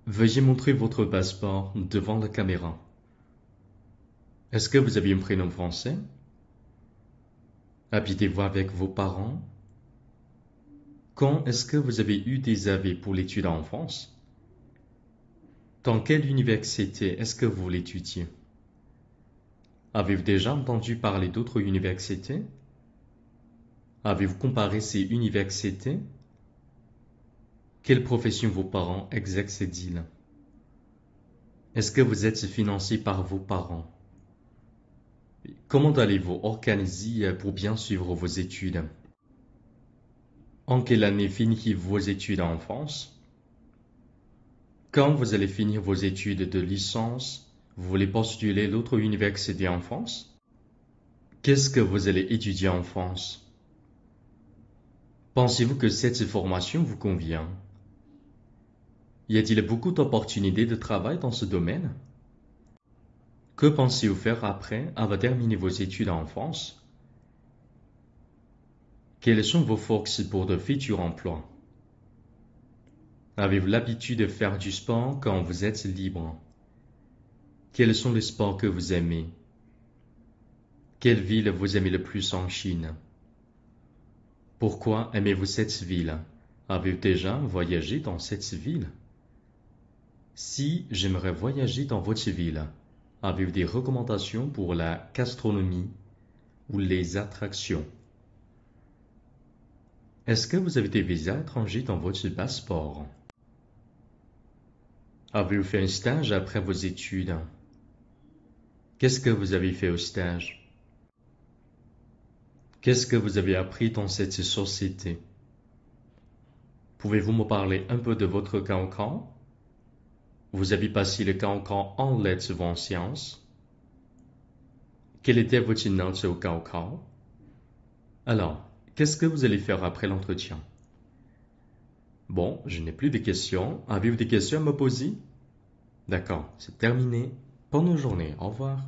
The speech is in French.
Veuillez montrer votre passeport devant la caméra. Est-ce que vous avez un prénom français? Habitez-vous avec vos parents? Quand est-ce que vous avez eu des AV pour l'étude en France? Dans quelle université est-ce que vous l'étudiez? Avez-vous déjà entendu parler d'autres universités? Avez-vous comparé ces universités? Quelle profession vos parents exercent-ils? Est-ce que vous êtes financé par vos parents? Comment allez-vous organiser pour bien suivre vos études? En quelle année finissez-vous vos études en France? Quand vous allez finir vos études de licence, vous voulez postuler l'autre université en France? Qu'est-ce que vous allez étudier en France? Pensez-vous que cette formation vous convient? Y a-t-il beaucoup d'opportunités de travail dans ce domaine? Que pensez-vous faire après avoir terminé vos études en France? Quelles sont vos forces pour de futurs emplois? Avez-vous l'habitude de faire du sport quand vous êtes libre? Quels sont les sports que vous aimez? Quelle ville vous aimez le plus en Chine? Pourquoi aimez-vous cette ville? Avez-vous déjà voyagé dans cette ville? Si j'aimerais voyager dans votre ville, avez-vous des recommandations pour la gastronomie ou les attractions? Est-ce que vous avez des visas étrangers dans votre passeport? Avez-vous fait un stage après vos études? Qu'est-ce que vous avez fait au stage? Qu'est-ce que vous avez appris dans cette société? Pouvez-vous me parler un peu de votre cancan? Vous avez passé le cancan en lettres ou en sciences? Quelle était votre note au cancan? Alors, qu'est-ce que vous allez faire après l'entretien? Bon, je n'ai plus de questions. Avez-vous des questions à me poser? D'accord, c'est terminé. Bonne journée, au revoir.